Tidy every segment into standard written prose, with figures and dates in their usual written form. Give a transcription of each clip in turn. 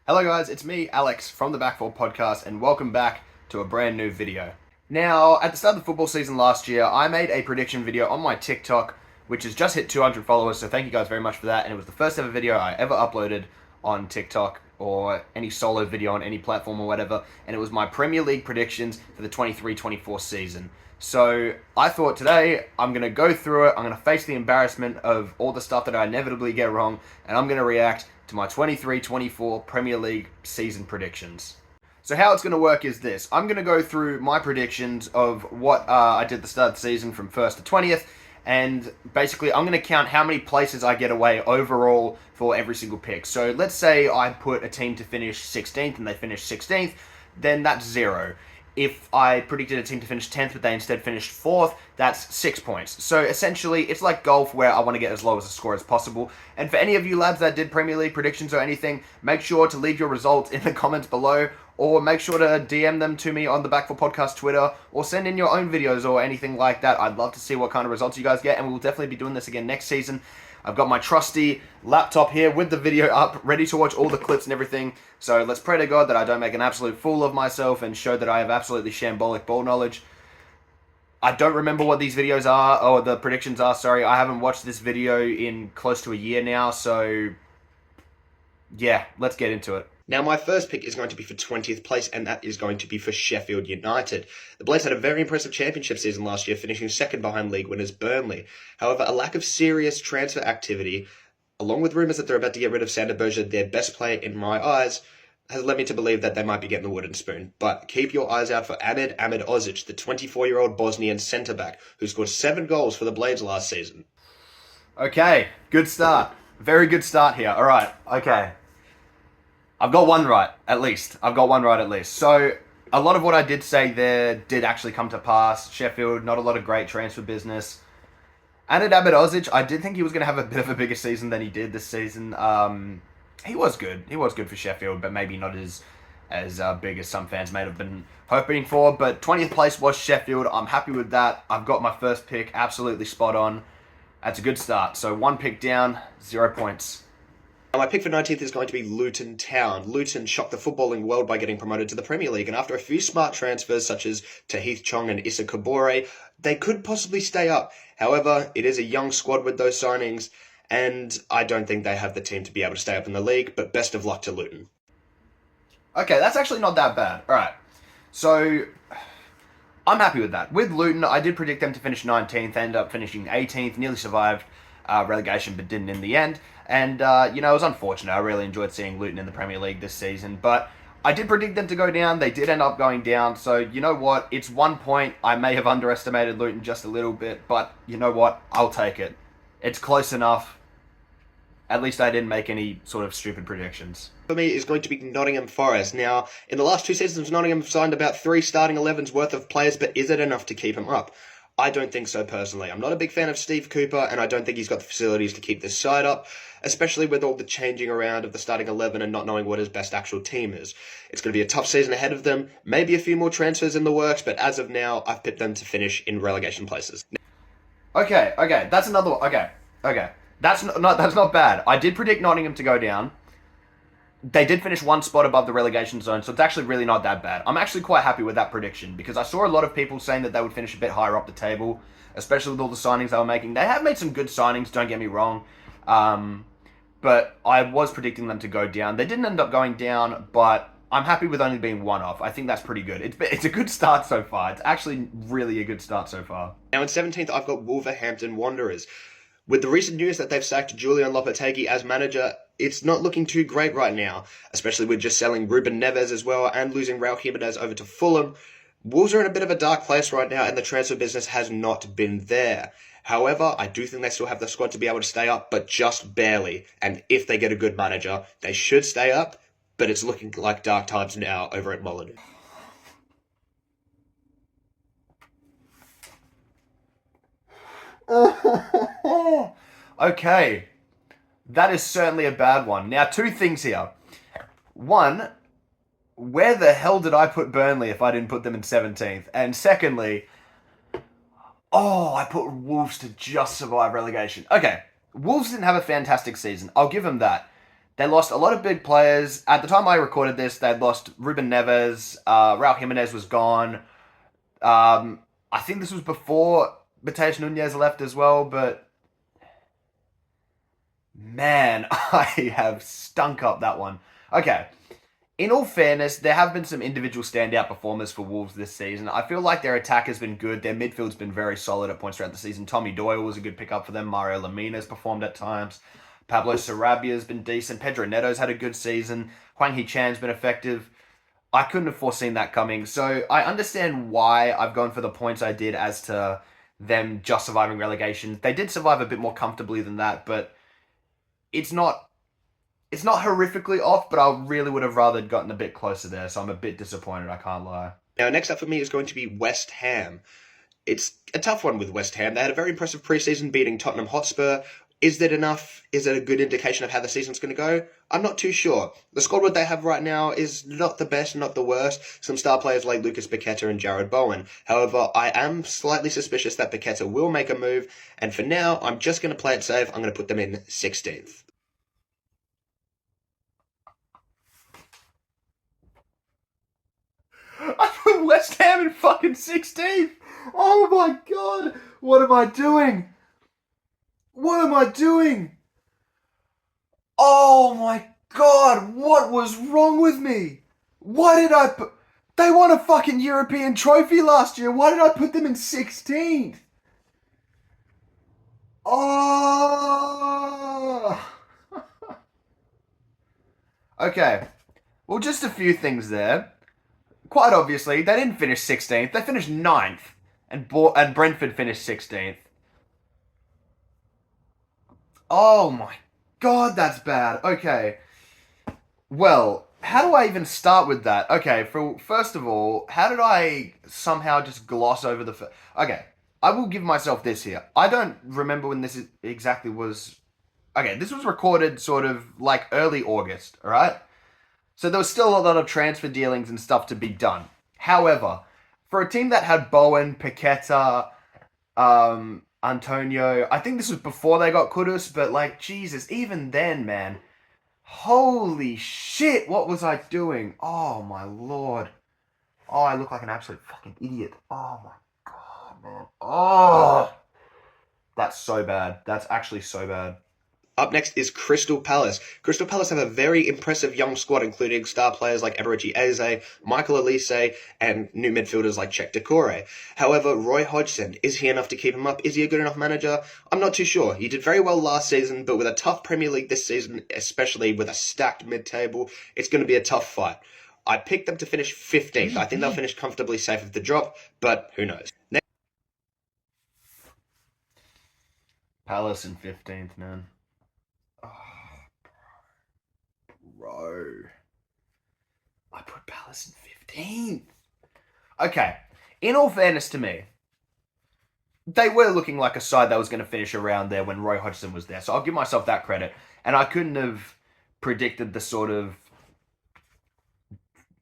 Hello guys, it's me, Alex, from the Back Four Podcast, and welcome back to a brand new video. Now, at the start of the football season last year, I made a prediction video on my TikTok, which has just hit 200 followers, so thank you guys very much for that, and it was the first ever video I ever uploaded on TikTok, or any solo video on any platform or whatever, and it was my Premier League predictions for the 23-24 season. So, I thought today, I'm going to go through it, I'm going to face the embarrassment of all the stuff that I inevitably get wrong, and I'm going to react to my 23-24 Premier League season predictions. So how it's going to work is this. I'm going to go through my predictions of what I did at the start of the season from 1st to 20th, and basically I'm going to count how many places I get away overall for every single pick. So let's say I put a team to finish 16th and they finish 16th, then that's 0. If I predicted a team to finish 10th but they instead finished 4th, that's 6 points. So essentially, it's like golf where I want to get as low as a score as possible. And for any of you lads that did Premier League predictions or anything, make sure to leave your results in the comments below, or make sure to DM them to me on the Back4 Podcast Twitter, or send in your own videos or anything like that. I'd love to see what kind of results you guys get, and we'll definitely be doing this again next season. I've got my trusty laptop here with the video up, ready to watch all the clips and everything. So let's pray to God that I don't make an absolute fool of myself and show that I have absolutely shambolic ball knowledge. I don't remember what these videos are, or the predictions are, sorry. I haven't watched this video in close to a year now, so yeah, let's get into it. Now, my first pick is going to be for 20th place, and that is going to be for Sheffield United. The Blades had a very impressive championship season last year, finishing second behind league winners Burnley. However, a lack of serious transfer activity, along with rumours that they're about to get rid of Sander Berge, their best player in my eyes, has led me to believe that they might be getting the wooden spoon. But keep your eyes out for Ahmed Ozic, the 24-year-old Bosnian centre-back, who scored 7 goals for the Blades last season. Okay, good start. Very good start here. All right, okay. I've got one right, at least. So, a lot of what I did say there did actually come to pass. Sheffield, not a lot of great transfer business. And Ahmed Ozic, I did think he was going to have a bit of a bigger season than he did this season. He was good. He was good for Sheffield, but maybe not as big as some fans may have been hoping for. But 20th place was Sheffield. I'm happy with that. I've got my first pick absolutely spot on. That's a good start. So 1 pick down, 0 points. My pick for 19th is going to be Luton Town. Luton shocked the footballing world by getting promoted to the Premier League, and after a few smart transfers such as Tahith Chong and Issa Kabore, they could possibly stay up. However, it is a young squad with those signings, and I don't think they have the team to be able to stay up in the league, but best of luck to Luton. Okay, that's actually not that bad. Alright, so I'm happy with that. With Luton, I did predict them to finish 19th, ended up finishing 18th, nearly survived relegation, but didn't in the end. And, it was unfortunate. I really enjoyed seeing Luton in the Premier League this season. But I did predict them to go down. They did end up going down. So, you know what? It's 1 point. I may have underestimated Luton just a little bit. But, you know what? I'll take it. It's close enough. At least I didn't make any sort of stupid predictions. For me, is going to be Nottingham Forest. Now, in the last 2 seasons, Nottingham have signed about 3 starting 11s worth of players. But is it enough to keep them up? I don't think so, personally. I'm not a big fan of Steve Cooper, and I don't think he's got the facilities to keep this side up, especially with all the changing around of the starting 11 and not knowing what his best actual team is. It's going to be a tough season ahead of them, maybe a few more transfers in the works, but as of now, I've picked them to finish in relegation places. Okay, that's another one. Okay. That's not bad. I did predict Nottingham to go down. They did finish 1 spot above the relegation zone, so it's actually really not that bad. I'm actually quite happy with that prediction, because I saw a lot of people saying that they would finish a bit higher up the table, especially with all the signings they were making. They have made some good signings, don't get me wrong, but I was predicting them to go down. They didn't end up going down, but I'm happy with only being 1 off. I think that's pretty good. It's a good start so far. It's actually really a good start so far. Now in 17th, I've got Wolverhampton Wanderers. With the recent news that they've sacked Julian Lopetegui as manager, it's not looking too great right now, especially with just selling Ruben Neves as well and losing Raul Jimenez over to Fulham. Wolves are in a bit of a dark place right now, and the transfer business has not been there. However, I do think they still have the squad to be able to stay up, but just barely. And if they get a good manager, they should stay up, but it's looking like dark times now over at Molineux. Okay, that is certainly a bad one. Now, 2 things here. 1, where the hell did I put Burnley if I didn't put them in 17th? And secondly, I put Wolves to just survive relegation. Okay, Wolves didn't have a fantastic season. I'll give them that. They lost a lot of big players. At the time I recorded this, they'd lost Ruben Neves, Raul Jimenez was gone. I think this was before Mateus Nunes left as well, but man, I have stunk up that one. Okay. In all fairness, there have been some individual standout performers for Wolves this season. I feel like their attack has been good. Their midfield's been very solid at points throughout the season. Tommy Doyle was a good pickup for them. Mario Lemina performed at times. Pablo Sarabia's been decent. Pedro Neto's had a good season. Hwang Hee-chan's been effective. I couldn't have foreseen that coming. So I understand why I've gone for the points I did as to them just surviving relegation. They did survive a bit more comfortably than that, but it's not horrifically off, but I really would have rather gotten a bit closer there, so I'm a bit disappointed, I can't lie. Now, next up for me is going to be West Ham. It's a tough one with West Ham. They had a very impressive preseason beating Tottenham Hotspur. Is that enough? Is it a good indication of how the season's going to go? I'm not too sure. The squad what they have right now is not the best, not the worst. Some star players like Lucas Paqueta and Jared Bowen. However, I am slightly suspicious that Paqueta will make a move, and for now, I'm just going to play it safe. I'm going to put them in 16th. I put West Ham in fucking 16th! Oh my god! What am I doing? What am I doing? Oh my god, what was wrong with me? Why did I put... They won a fucking European trophy last year. Why did I put them in 16th? Oh! Okay. Well, just a few things there. Quite obviously, they didn't finish 16th. They finished 9th. And Brentford finished 16th. Oh my god, that's bad. Okay. Well, how do I even start with that? Okay, first of all, how did I somehow just gloss over the... Okay, I will give myself this here. I don't remember when this exactly was... Okay, this was recorded sort of like early August, alright? So there was still a lot of transfer dealings and stuff to be done. However, for a team that had Bowen, Paqueta, Antonio, I think this was before they got Kudus, but like, Jesus, even then, man, holy shit, what was I doing? Oh my lord. Oh, I look like an absolute fucking idiot. Oh my god, man. Oh, that's so bad. That's actually so bad. Up next is Crystal Palace. Crystal Palace have a very impressive young squad, including star players like Eberechi Eze, Michael Olise, and new midfielders like Czech Decore. However, Roy Hodgson, is he enough to keep him up? Is he a good enough manager? I'm not too sure. He did very well last season, but with a tough Premier League this season, especially with a stacked mid-table, it's going to be a tough fight. I picked them to finish 15th. I think they'll finish comfortably safe of the drop, but who knows. Palace in 15th, man. Oh, bro. I put Palace in 15th. Okay, in all fairness to me, they were looking like a side that was going to finish around there when Roy Hodgson was there. So I'll give myself that credit. And I couldn't have predicted the sort of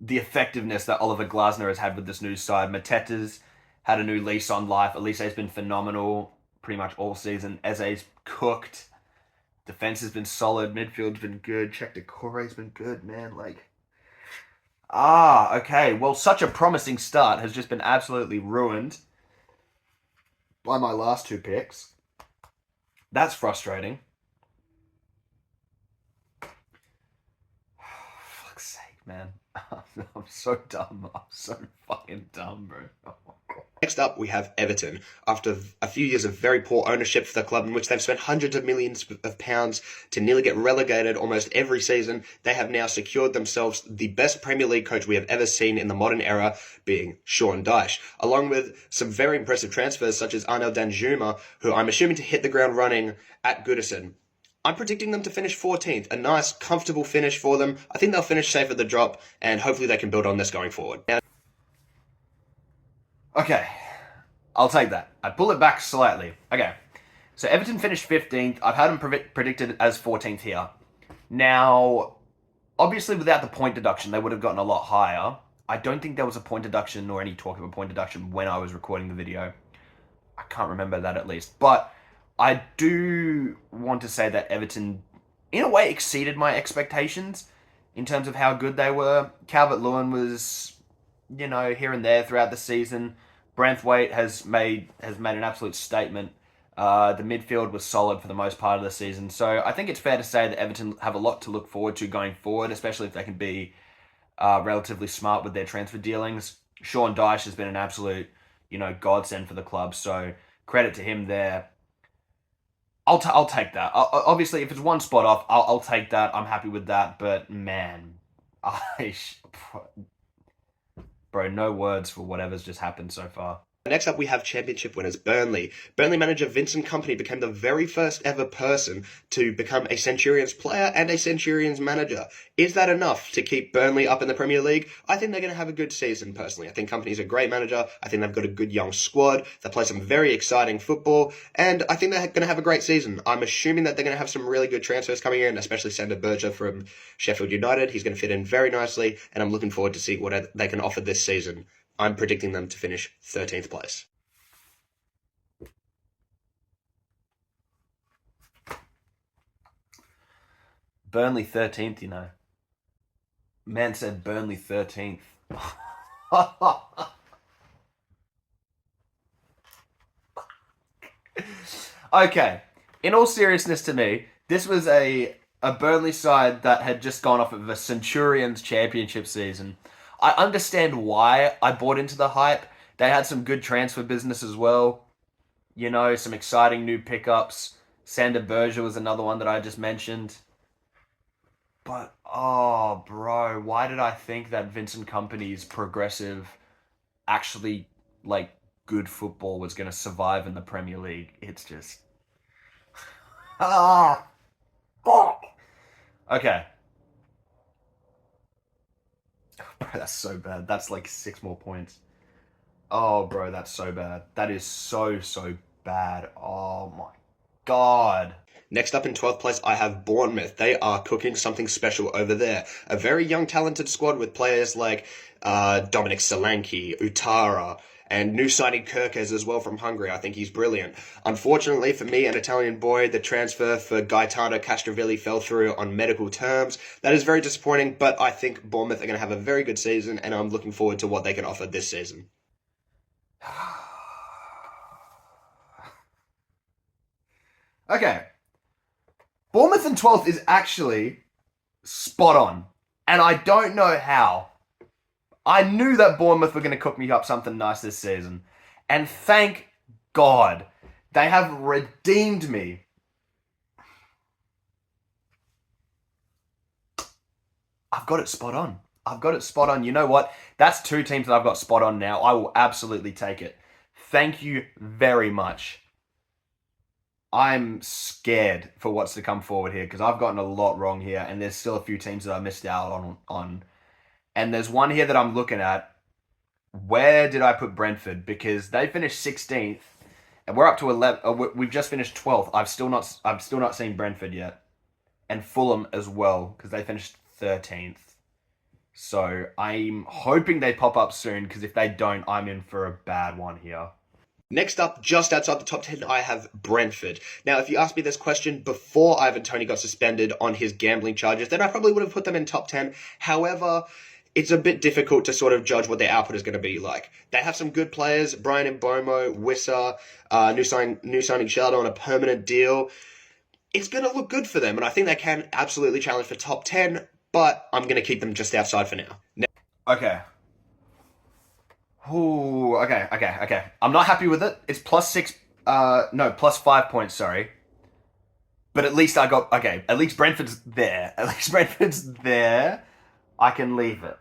the effectiveness that Oliver Glasner has had with this new side. Mateta's had a new lease on life. Elise's been phenomenal pretty much all season. Eze's cooked. Defense has been solid. Midfield's been good. Czech Decore's been good, man. Like, okay. Well, such a promising start has just been absolutely ruined by my last two picks. That's frustrating. Fuck's sake, man. I'm so dumb. I'm so fucking dumb, bro. Next up, we have Everton. After a few years of very poor ownership for the club, in which they've spent hundreds of millions of pounds to nearly get relegated almost every season, they have now secured themselves the best Premier League coach we have ever seen in the modern era, being Sean Dyche, along with some very impressive transfers such as Arnaud Danjuma, who I'm assuming to hit the ground running at Goodison. I'm predicting them to finish 14th, a nice, comfortable finish for them. I think they'll finish safe at the drop, and hopefully they can build on this going forward. Now, okay, I'll take that. I pull it back slightly. Okay, so Everton finished 15th. I've had them predicted as 14th here. Now, obviously without the point deduction, they would have gotten a lot higher. I don't think there was a point deduction or any talk of a point deduction when I was recording the video. I can't remember that at least. But I do want to say that Everton, in a way, exceeded my expectations in terms of how good they were. Calvert-Lewin was, here and there throughout the season. Branthwaite has made an absolute statement. The midfield was solid for the most part of the season. So I think it's fair to say that Everton have a lot to look forward to going forward, especially if they can be relatively smart with their transfer dealings. Sean Dyche has been an absolute, godsend for the club. So credit to him there. I'll take that. Obviously, if it's one spot off, I'll take that. I'm happy with that. But man, bro, no words for whatever's just happened so far. Next up, we have championship winners Burnley. Burnley manager Vincent Kompany became the very first ever person to become a Centurions player and a Centurions manager. Is that enough to keep Burnley up in the Premier League? I think they're going to have a good season, personally. I think Kompany's a great manager. I think they've got a good young squad. They play some very exciting football. And I think they're going to have a great season. I'm assuming that they're going to have some really good transfers coming in, especially Sander Berger from Sheffield United. He's going to fit in very nicely. And I'm looking forward to see what they can offer this season. I'm predicting them to finish 13th place. Burnley 13th, Man said Burnley 13th. Okay, in all seriousness to me, this was a Burnley side that had just gone off of a Centurions championship season. I understand why I bought into the hype. They had some good transfer business as well. Some exciting new pickups. Sander Berger was another one that I just mentioned. But, oh, bro, why did I think that Vincent Kompany's progressive, actually, good football was going to survive in the Premier League? It's just... Ah! Fuck! Okay. Bro, that's so bad. That's 6 more points. Oh, bro, that's so bad. That is so, so bad. Oh, my God. Next up in 12th place, I have Bournemouth. They are cooking something special over there. A very young, talented squad with players like Dominic Solanke, Utara, and new signing Kirkes as well from Hungary. I think he's brilliant. Unfortunately for me, an Italian boy, the transfer for Gaetano Castrovilli fell through on medical terms. That is very disappointing, but I think Bournemouth are going to have a very good season, and I'm looking forward to what they can offer this season. Okay. Bournemouth in 12th is actually spot on. And I don't know how. I knew that Bournemouth were going to cook me up something nice this season. And thank God, they have redeemed me. I've got it spot on. I've got it spot on. You know what? That's 2 teams that I've got spot on now. I will absolutely take it. Thank you very much. I'm scared for what's to come forward here because I've gotten a lot wrong here and there's still a few teams that I missed out on. And there's one here that I'm looking at. Where did I put Brentford? Because they finished 16th and we're up to 11. We've just finished 12th. I've still not seen Brentford yet. And Fulham as well because they finished 13th. So I'm hoping they pop up soon because if they don't, I'm in for a bad one here. Next up, just outside the top 10, I have Brentford. Now, if you asked me this question before Ivan Toney got suspended on his gambling charges, then I probably would have put them in top 10. However, it's a bit difficult to sort of judge what their output is going to be like. They have some good players, Brian Mbomo, Wissa, new signing Shaldo on a permanent deal. It's going to look good for them, and I think they can absolutely challenge for top 10, but I'm going to keep them just outside for now. Okay. Ooh, okay. I'm not happy with it. It's plus 5 points, sorry. But at least at least Brentford's there. At least Brentford's there. I can leave it.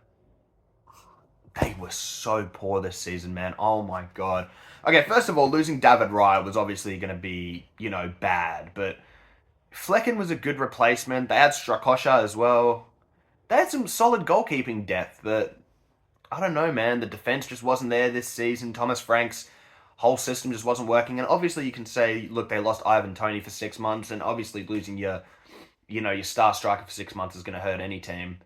They were so poor this season, man. Oh my God. Okay, first of all, losing David Raya was obviously going to be, bad. But Flecken was a good replacement. They had Strakosha as well. They had some solid goalkeeping depth, but I don't know, man. The defense just wasn't there this season. Thomas Frank's whole system just wasn't working. And obviously you can say, look, they lost Ivan Toney for 6 months, and obviously losing your star striker for 6 months is going to hurt any team.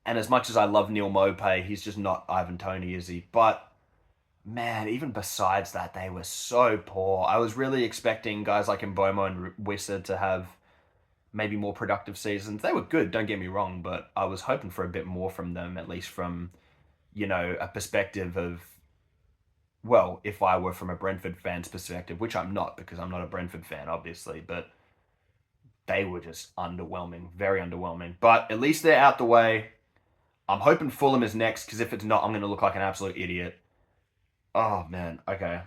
And as much as I love Neil Maupay, he's just not Ivan Toney, is he? But, man, even besides that, they were so poor. I was really expecting guys like Mbomo and Wissa to have maybe more productive seasons. They were good, don't get me wrong, but I was hoping for a bit more from them, at least from, a perspective of, well, if I were from a Brentford fan's perspective, which I'm not because I'm not a Brentford fan, obviously, but they were just underwhelming, very underwhelming. But at least they're out the way. I'm hoping Fulham is next because if it's not, I'm going to look like an absolute idiot. Oh, man. Okay.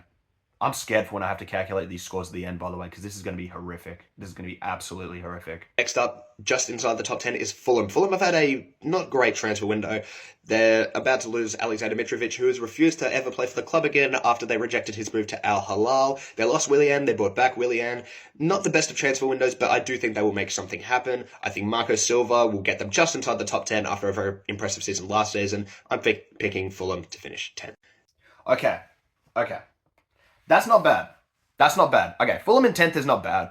I'm scared for when I have to calculate these scores at the end, by the way, because this is going to be horrific. This is going to be absolutely horrific. Next up, just inside the top 10 is Fulham. Fulham have had a not great transfer window. They're about to lose Alexander Mitrovic, who has refused to ever play for the club again after they rejected his move to Al Hilal. They lost Willian, they brought back Willian. Not the best of transfer windows, but I do think they will make something happen. I think Marco Silva will get them just inside the top 10 after a very impressive season last season. I'm picking Fulham to finish 10. Okay. That's not bad. Okay, Fulham in 10th is not bad.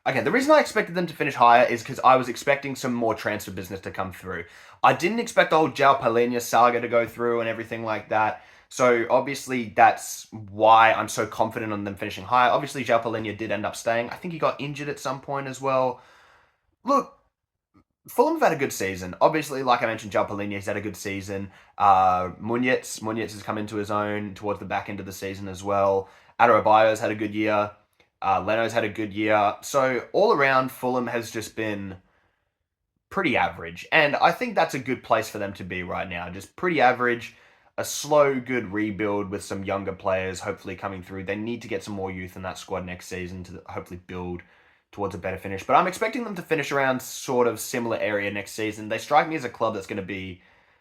Okay, the reason I expected them to finish higher is because I was expecting some more transfer business to come through. I didn't expect the whole João Palhinha saga to go through and everything like that. So obviously that's why I'm so confident on them finishing higher. Obviously João Palhinha did end up staying. I think he got injured at some point as well. Look, Fulham have had a good season. Obviously, like I mentioned, João Palhinha has had a good season. Muñiz has come into his own towards the back end of the season as well. Adarabioyo's had a good year. Leno's had a good year. So all around, Fulham has just been pretty average. And I think that's a good place for them to be right now. Just pretty average. A slow, good rebuild with some younger players hopefully coming through. They need to get some more youth in that squad next season to hopefully build towards a better finish. But I'm expecting them to finish around sort of similar area next season. They strike me as a club that's going to be,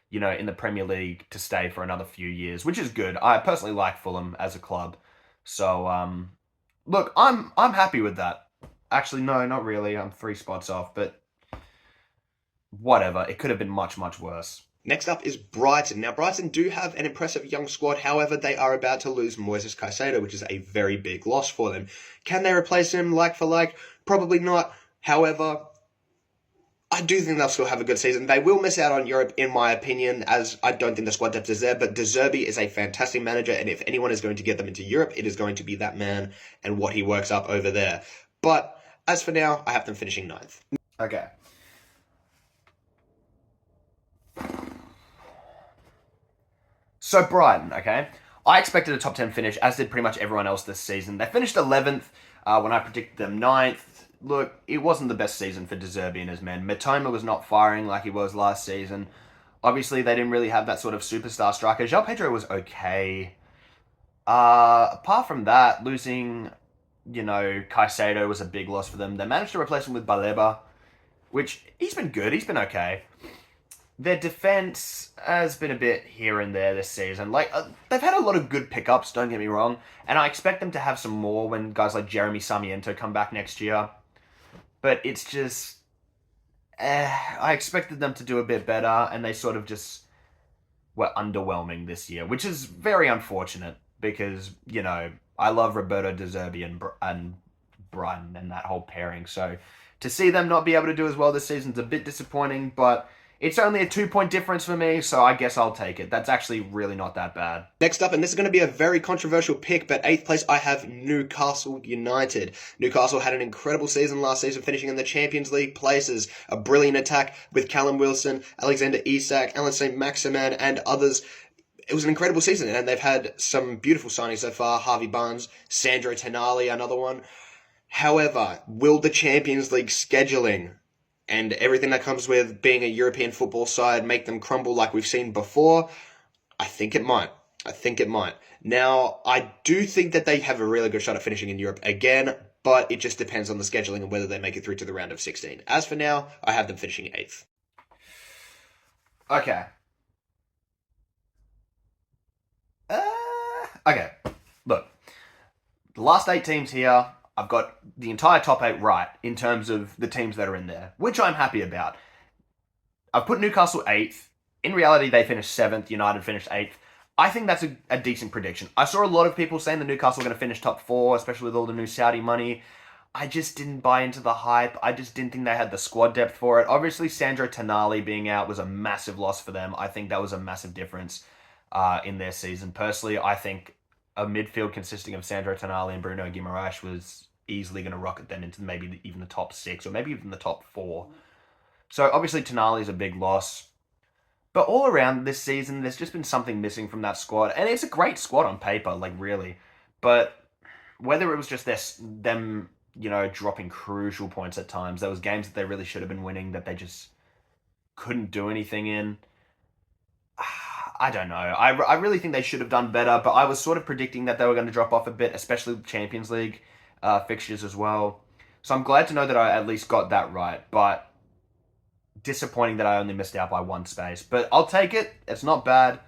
in the Premier League to stay for another few years, which is good. I personally like Fulham as a club. So, look, I'm happy with that. Actually, no, not really. I'm 3 spots off, but whatever. It could have been much, much worse. Next up is Brighton. Now, Brighton do have an impressive young squad. However, they are about to lose Moises Caicedo, which is a very big loss for them. Can they replace him like for like? Probably not. However, I do think they'll still have a good season. They will miss out on Europe, in my opinion, as I don't think the squad depth is there. But De Zerbi is a fantastic manager, and if anyone is going to get them into Europe, it is going to be that man and what he works up over there. But as for now, I have them finishing 9th. Okay. So Brighton, okay? I expected a top 10 finish, as did pretty much everyone else this season. They finished 11th when I predicted them 9th. Look, it wasn't the best season for De Zerbi and his men. Mitoma was not firing like he was last season. Obviously, they didn't really have that sort of superstar striker. João Pedro was okay. Apart from that, losing, Caicedo was a big loss for them. They managed to replace him with Baleba, which he's been good. He's been okay. Their defense has been a bit here and there this season. They've had a lot of good pickups, don't get me wrong, and I expect them to have some more when guys like Jeremy Sarmiento come back next year. But it's just, I expected them to do a bit better, and they sort of just were underwhelming this year, which is very unfortunate because, I love Roberto De Zerbi and Brighton and that whole pairing. So to see them not be able to do as well this season is a bit disappointing, but it's only a 2-point difference for me, so I guess I'll take it. That's actually really not that bad. Next up, and this is going to be a very controversial pick, but 8th place, I have Newcastle United. Newcastle had an incredible season last season, finishing in the Champions League places. A brilliant attack with Callum Wilson, Alexander Isak, Alan St-Maximin, and others. It was an incredible season, and they've had some beautiful signings so far. Harvey Barnes, Sandro Tonali, another one. However, will the Champions League scheduling and everything that comes with being a European football side make them crumble like we've seen before? I think it might. Now, I do think that they have a really good shot at finishing in Europe again, but it just depends on the scheduling and whether they make it through to the round of 16. As for now, I have them finishing 8th. Okay. Okay. Look, the last 8 teams here, I've got the entire top 8 right in terms of the teams that are in there, which I'm happy about. I've put Newcastle 8th. In reality, they finished 7th. United finished 8th. I think that's a decent prediction. I saw a lot of people saying that Newcastle are going to finish top 4, especially with all the new Saudi money. I just didn't buy into the hype. I just didn't think they had the squad depth for it. Obviously, Sandro Tonali being out was a massive loss for them. I think that was a massive difference in their season. Personally, I think a midfield consisting of Sandro Tonali and Bruno Guimaraes was easily going to rocket them into maybe even the top 6 or maybe even the top 4. So obviously Tonali is a big loss. But all around this season, there's just been something missing from that squad. And it's a great squad on paper, like really. But whether it was just them, dropping crucial points at times, there was games that they really should have been winning that they just couldn't do anything in. I don't know. I really think they should have done better, but I was sort of predicting that they were going to drop off a bit, especially with Champions League fixtures as well. So I'm glad to know that I at least got that right, but disappointing that I only missed out by 1 space. But I'll take it. It's not bad.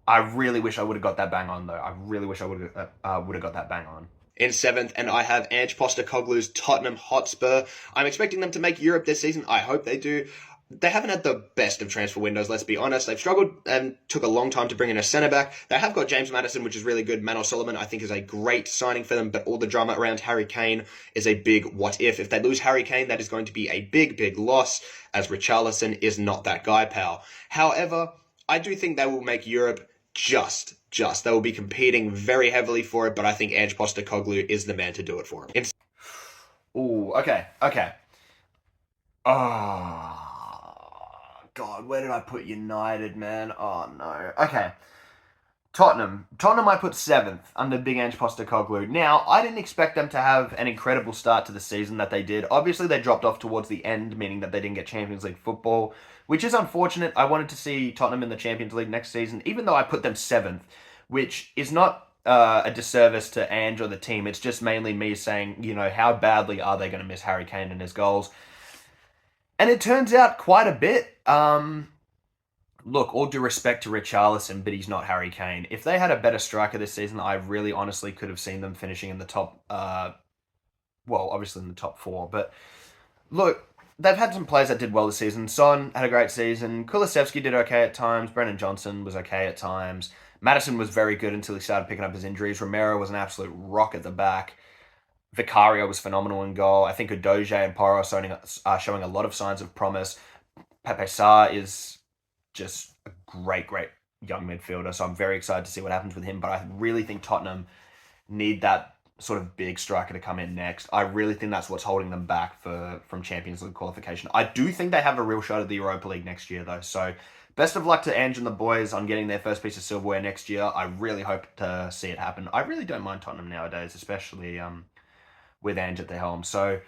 I really wish I would have got that bang on, though. I really wish I would have got that bang on. In 7th, and I have Ange Postecoglou's Tottenham Hotspur. I'm expecting them to make Europe this season. I hope they do. They haven't had the best of transfer windows, let's be honest. They've struggled and took a long time to bring in a centre-back. They have got James Maddison, which is really good. Manor Solomon, I think, is a great signing for them, but all the drama around Harry Kane is a big what-if. If they lose Harry Kane, that is going to be a big, big loss, as Richarlison is not that guy, pal. However, I do think they will make Europe just. They will be competing very heavily for it, but I think Ange Postecoglou is the man to do it for him. Ooh, okay. Oh, God, where did I put United, man? Oh, no. Okay. Tottenham I put 7th under Big Ange Postecoglou. Now, I didn't expect them to have an incredible start to the season that they did. Obviously, they dropped off towards the end, meaning that they didn't get Champions League football, which is unfortunate. I wanted to see Tottenham in the Champions League next season, even though I put them 7th, which is not a disservice to Ange or the team. It's just mainly me saying, how badly are they going to miss Harry Kane and his goals? And it turns out quite a bit. Look, all due respect to Richarlison, but he's not Harry Kane. If they had a better striker this season, I really honestly could have seen them finishing in the top, obviously in the top 4. But look, they've had some players that did well this season. Son had a great season. Kulusevski did okay at times. Brennan Johnson was okay at times. Maddison was very good until he started picking up his injuries. Romero was an absolute rock at the back. Vicario was phenomenal in goal. I think Udogie and Porro are showing a lot of signs of promise. Pepe Sarr is just a great young midfielder, so I'm very excited to see what happens with him. But I really think Tottenham need that sort of big striker to come in next. I really think that's what's holding them back from Champions League qualification. I do think they have a real shot at the Europa League next year, though. So best of luck to Ange and the boys on getting their first piece of silverware next year. I really hope to see it happen. I really don't mind Tottenham nowadays, especially with Ange at the helm. So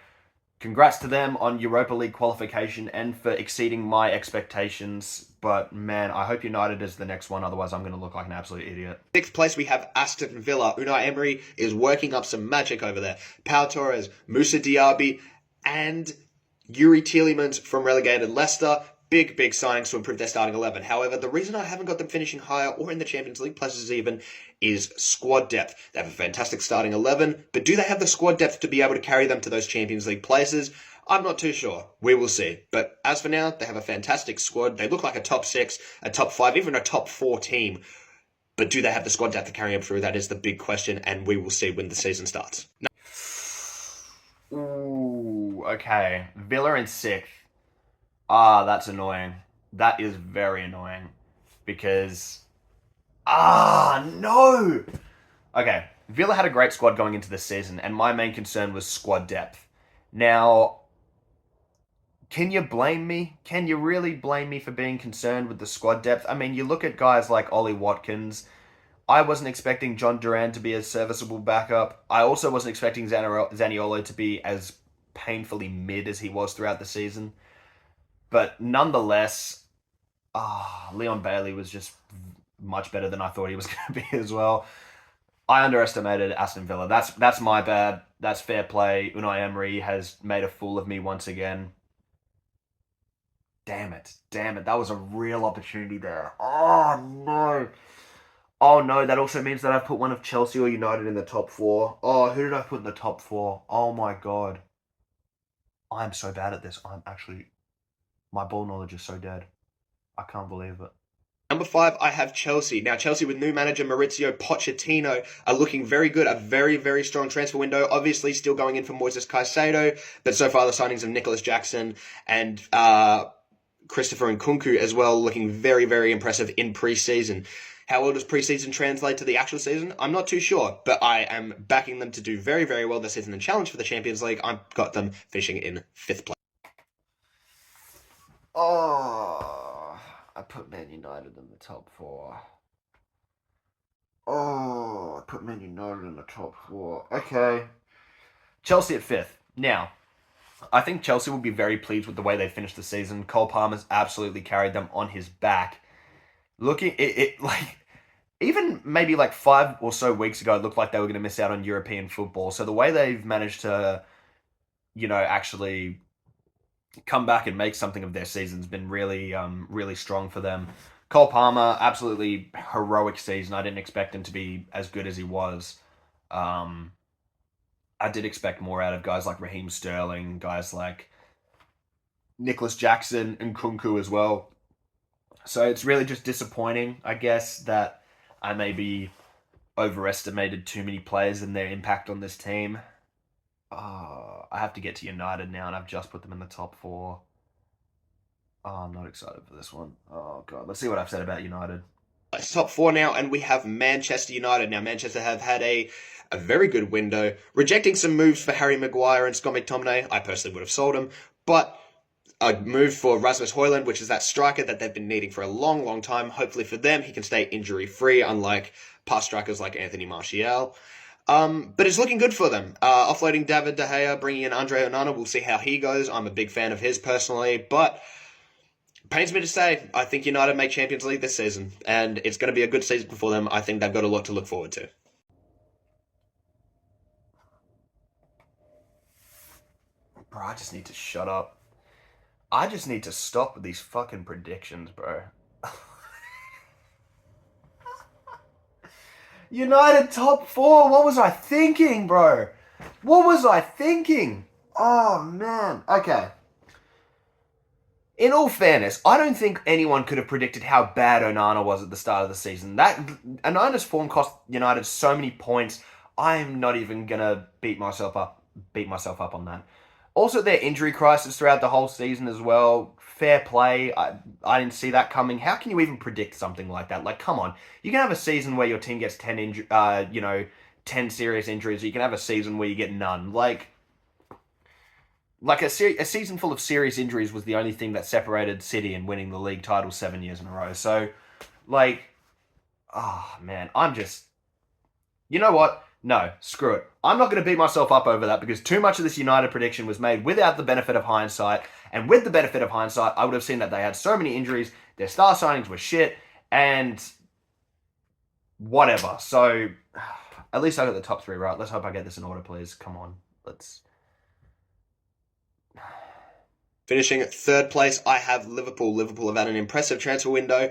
congrats to them on Europa League qualification and for exceeding my expectations. But man, I hope United is the next one. Otherwise, I'm going to look like an absolute idiot. 6th place, we have Aston Villa. Unai Emery is working up some magic over there. Pau Torres, Moussa Diaby, and Yuri Tielemans from relegated Leicester. Big signings to improve their starting 11. However, the reason I haven't got them finishing higher or in the Champions League places even is squad depth. They have a fantastic starting 11, but do they have the squad depth to be able to carry them to those Champions League places? I'm not too sure. We will see. But as for now, they have a fantastic squad. They look like a top 6, a top 5, even a top 4 team. But do they have the squad depth to carry them through? That is the big question, and we will see when the season starts. Ooh, okay. Villa in 6th. That's annoying. That is very annoying. Because... no! Okay, Villa had a great squad going into this season, and my main concern was squad depth. Now, can you blame me? Can you really blame me for being concerned with the squad depth? I mean, you look at guys like Ollie Watkins. I wasn't expecting John Duran to be a serviceable backup. I also wasn't expecting Zaniolo to be as painfully mid as he was throughout the season. But nonetheless, Leon Bailey was just much better than I thought he was going to be as well. I underestimated Aston Villa. That's my bad. That's fair play. Unai Emery has made a fool of me once again. Damn it. That was a real opportunity there. Oh, no, that also means that I've put one of Chelsea or United in the top 4. Oh, who did I put in the top 4? Oh, my God. I'm so bad at this. My ball knowledge is so dead. I can't believe it. Number 5, I have Chelsea. Now, Chelsea with new manager Maurizio Pochettino are looking very good. A very, very strong transfer window. Obviously, still going in for Moises Caicedo, but so far the signings of Nicholas Jackson and Christopher Nkunku as well, looking very, very impressive in pre-season. How well does preseason translate to the actual season? I'm not too sure, but I am backing them to do very, very well this season and challenge for the Champions League. I've got them finishing in 5th place. Oh, I put Man United in the top 4. Oh, I put Man United in the top 4. Okay. Chelsea at 5th. Now, I think Chelsea will be very pleased with the way they finished the season. Cole Palmer's absolutely carried them on his back. Looking, it like, even maybe like 5 or so weeks ago, it looked like they were going to miss out on European football. So the way they've managed to, actually come back and make something of their season's been really, really strong for them. Cole Palmer, absolutely heroic season. I didn't expect him to be as good as he was. I did expect more out of guys like Raheem Sterling, guys like Nicholas Jackson and Kunku as well. So it's really just disappointing, I guess, that I maybe overestimated too many players and their impact on this team. I have to get to United now, and I've just put them in the top 4. Oh, I'm not excited for this one. Oh, God. Let's see what I've said about United. It's top 4 now, and we have Manchester United. Now, Manchester have had a very good window, rejecting some moves for Harry Maguire and Scott McTominay. I personally would have sold him, but a move for Rasmus Højlund, which is that striker that they've been needing for a long, long time. Hopefully for them, he can stay injury-free, unlike past strikers like Anthony Martial. But it's looking good for them. Offloading David De Gea, bringing in Andre Onana, we'll see how he goes. I'm a big fan of his personally, but pains me to say, I think United make Champions League this season, and it's going to be a good season for them. I think they've got a lot to look forward to. Bro, I just need to shut up. I just need to stop with these fucking predictions, bro. United top 4. What was I thinking, bro? What was I thinking? Oh, man. Okay. In all fairness, I don't think anyone could have predicted how bad Onana was at the start of the season. Onana's form cost United so many points. I'm not even gonna beat myself up on that. Also, their injury crisis throughout the whole season as well. Fair play. I didn't see that coming. How can you even predict something like that? Like, come on. You can have a season where your team gets 10 serious injuries. Or you can have a season where you get none. Like a season full of serious injuries was the only thing that separated City and winning the league title 7 years in a row. So, man, you know what? No, screw it. I'm not going to beat myself up over that because too much of this United prediction was made without the benefit of hindsight. And with the benefit of hindsight, I would have seen that they had so many injuries, their star signings were shit, and whatever. So, at least I got the top 3 right. Let's hope I get this in order, please. Come on. Finishing at 3rd place, I have Liverpool. Liverpool have had an impressive transfer window.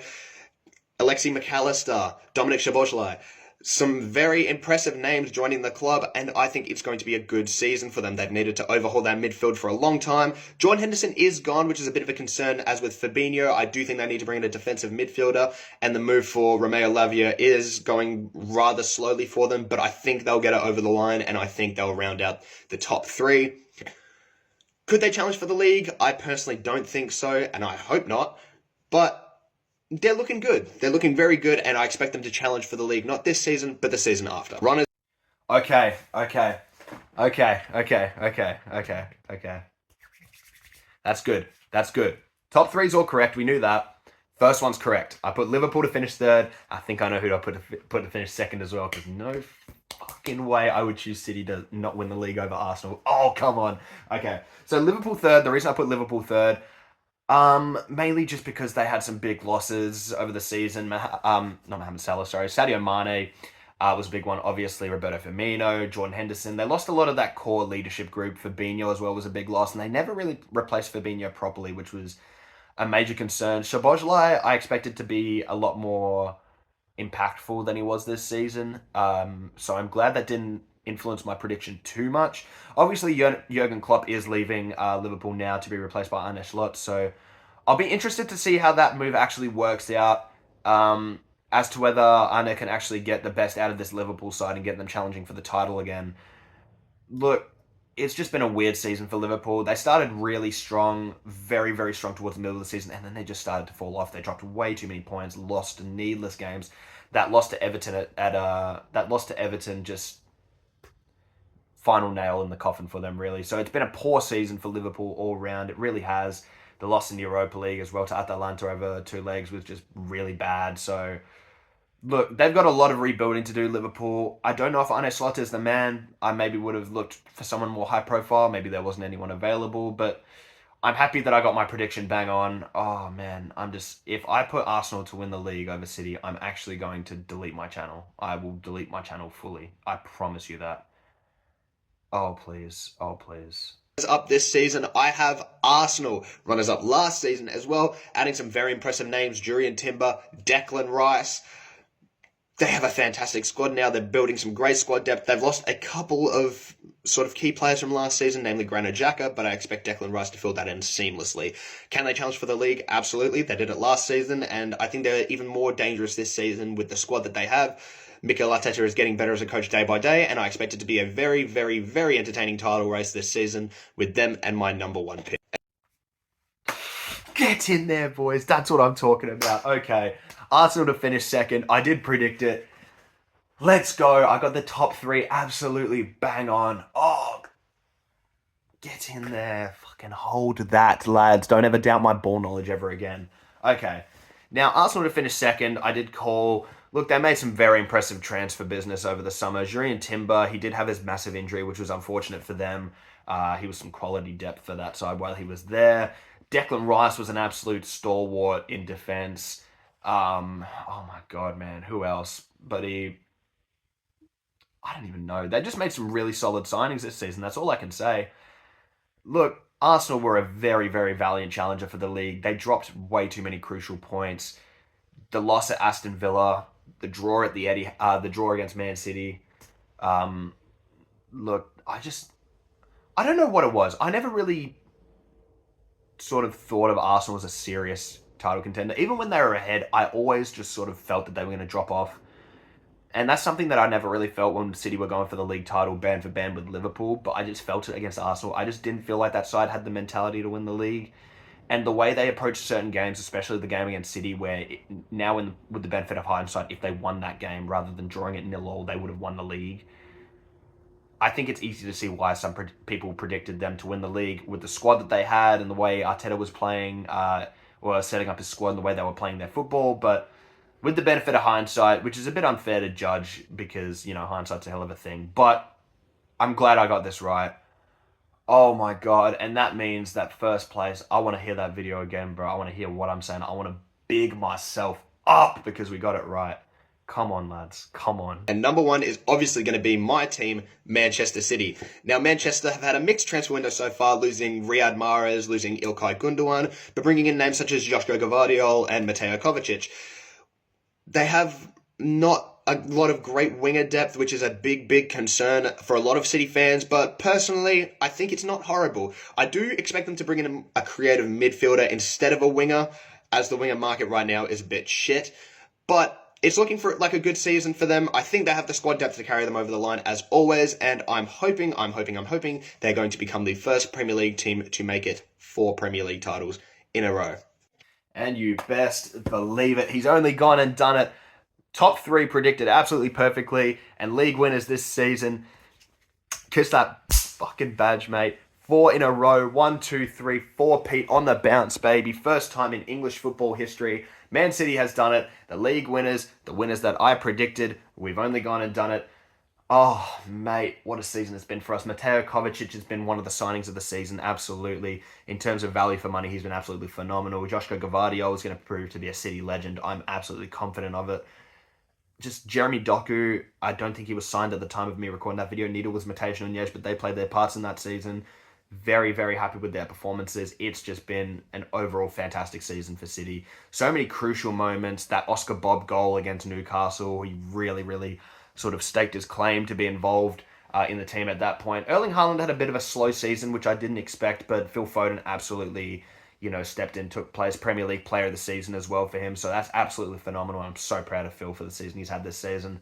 Alexi McAllister, Dominic Szoboszlai. Some very impressive names joining the club, and I think it's going to be a good season for them. They've needed to overhaul their midfield for a long time. Jordan Henderson is gone, which is a bit of a concern, as with Fabinho. I do think they need to bring in a defensive midfielder, and the move for Romeo Lavia is going rather slowly for them, but I think they'll get it over the line, and I think they'll round out the top 3. Could they challenge for the league? I personally don't think so, and I hope not, but they're looking good. They're looking very good, and I expect them to challenge for the league, not this season, but the season after. Ron is... Okay. That's good. Top 3's all correct. We knew that. First one's correct. I put Liverpool to finish 3rd. I think I know who I put to finish 2nd as well, because no fucking way I would choose City to not win the league over Arsenal. Oh, come on. Okay. So Liverpool 3rd. The reason I put Liverpool 3rd, mainly just because they had some big losses over the season. Not Mohamed Salah, sorry. Sadio Mane was a big one. Obviously, Roberto Firmino, Jordan Henderson. They lost a lot of that core leadership group. Fabinho as well was a big loss, and they never really replaced Fabinho properly, which was a major concern. Szoboszlai, I expected to be a lot more impactful than he was this season. So I'm glad that didn't influence my prediction too much. Obviously, Jurgen Klopp is leaving Liverpool now to be replaced by Arne Slot, so I'll be interested to see how that move actually works out, as to whether Arne can actually get the best out of this Liverpool side and get them challenging for the title again. Look, it's just been a weird season for Liverpool. They started really strong, very, very strong towards the middle of the season, and then they just started to fall off. They dropped way too many points, lost needless games. That loss to Everton that loss to Everton just final nail in the coffin for them, really. So it's been a poor season for Liverpool all round. It really has. The loss in the Europa League as well to Atalanta over 2 legs was just really bad. So look, they've got a lot of rebuilding to do, Liverpool. I don't know if Arne Slot is the man. I maybe would have looked for someone more high profile. Maybe there wasn't anyone available, but I'm happy that I got my prediction bang on. Oh man, if I put Arsenal to win the league over City, I'm actually going to delete my channel. I will delete my channel fully. I promise you that. Oh please. Oh please. Up this season, I have Arsenal runners up last season as well, adding some very impressive names: Jurrien Timber, Declan Rice. They have a fantastic squad now. They're building some great squad depth. They've lost a couple of sort of key players from last season, namely Granit Xhaka, but I expect Declan Rice to fill that in seamlessly. Can they challenge for the league? Absolutely. They did it last season, and I think they're even more dangerous this season with the squad that they have. Mikel Arteta is getting better as a coach day by day, and I expect it to be a very, very, very entertaining title race this season with them and my number 1 pick. Get in there, boys. That's what I'm talking about. Okay. Arsenal to finish second. I did predict it. Let's go. I got the top 3 absolutely bang on. Oh, get in there. Fucking hold that, lads. Don't ever doubt my ball knowledge ever again. Okay. Now, Arsenal to finish second. I did call... Look, they made some very impressive transfer business over the summer. Jurrien Timber, he did have his massive injury, which was unfortunate for them. He was some quality depth for that side while he was there. Declan Rice was an absolute stalwart in defense. Oh my God, man. Who else? But I don't even know. They just made some really solid signings this season. That's all I can say. Look, Arsenal were a very, very valiant challenger for the league. They dropped way too many crucial points. The loss at Aston Villa, the draw at the draw against Man City. Look, I don't know what it was. I never really sort of thought of Arsenal as a serious title contender. Even when they were ahead, I always just sort of felt that they were going to drop off. And that's something that I never really felt when City were going for the league title band for band with Liverpool, but I just felt it against Arsenal. I just didn't feel like that side had the mentality to win the league. And the way they approached certain games, especially the game against City, where with the benefit of hindsight, if they won that game rather than drawing it 0-0, they would have won the league. I think it's easy to see why some people predicted them to win the league with the squad that they had and the way Arteta was playing, or setting up his squad and the way they were playing their football. But with the benefit of hindsight, which is a bit unfair to judge because, hindsight's a hell of a thing. But I'm glad I got this right. Oh my God. And that means that first place, I want to hear that video again, bro. I want to hear what I'm saying. I want to big myself up because we got it right. Come on, lads. Come on. And number 1 is obviously going to be my team, Manchester City. Now, Manchester have had a mixed transfer window so far, losing Riyad Mahrez, losing Ilkay Gundogan, but bringing in names such as Joško Gvardiol and Mateo Kovacic. They have not a lot of great winger depth, which is a big, big concern for a lot of City fans, but personally, I think it's not horrible. I do expect them to bring in a creative midfielder instead of a winger, as the winger market right now is a bit shit, but it's looking for like a good season for them. I think they have the squad depth to carry them over the line as always, and I'm hoping they're going to become the first Premier League team to make it 4 Premier League titles in a row. And you best believe it. He's only gone and done it. Top 3 predicted absolutely perfectly, and league winners this season. Kiss that fucking badge, mate. 4 in a row. 1, 2, 3, 4 Pete on the bounce, baby. First time in English football history. Man City has done it. The league winners, the winners that I predicted, we've only gone and done it. Oh, mate, what a season it's been for us. Mateo Kovacic has been one of the signings of the season, absolutely. In terms of value for money, he's been absolutely phenomenal. Joško Gvardiol is going to prove to be a City legend. I'm absolutely confident of it. Just Jeremy Doku, I don't think he was signed at the time of me recording that video. Neither was Mateus Nunes, but they played their parts in that season. Very, very happy with their performances. It's just been an overall fantastic season for City. So many crucial moments. That Oscar Bob goal against Newcastle, he really, really sort of staked his claim to be involved in the team at that point. Erling Haaland had a bit of a slow season, which I didn't expect, but Phil Foden absolutely, stepped in, took place. Premier League Player of the Season as well for him. So that's absolutely phenomenal. I'm so proud of Phil for the season he's had this season.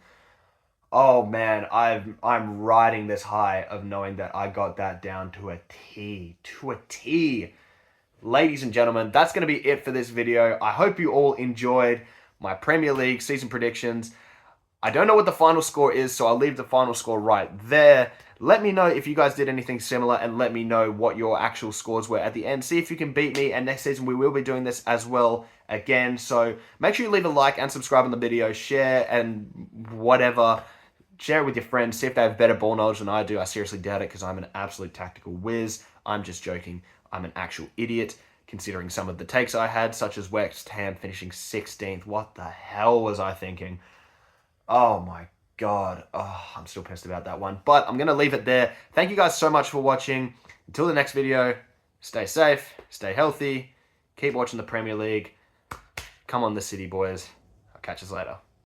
Oh man, I'm riding this high of knowing that I got that down to a T. To a T. Ladies and gentlemen, that's going to be it for this video. I hope you all enjoyed my Premier League season predictions. I don't know what the final score is, so I'll leave the final score right there. Let me know if you guys did anything similar, and let me know what your actual scores were at the end. See if you can beat me, and next season we will be doing this as well again. So make sure you leave a like and subscribe on the video, share and whatever. Share it with your friends. See if they have better ball knowledge than I do. I seriously doubt it because I'm an absolute tactical whiz. I'm just joking. I'm an actual idiot considering some of the takes I had, such as West Ham finishing 16th. What the hell was I thinking? Oh my God. Oh, I'm still pissed about that one. But I'm going to leave it there. Thank you guys so much for watching. Until the next video, stay safe, stay healthy, keep watching the Premier League. Come on, the City boys. I'll catch you later.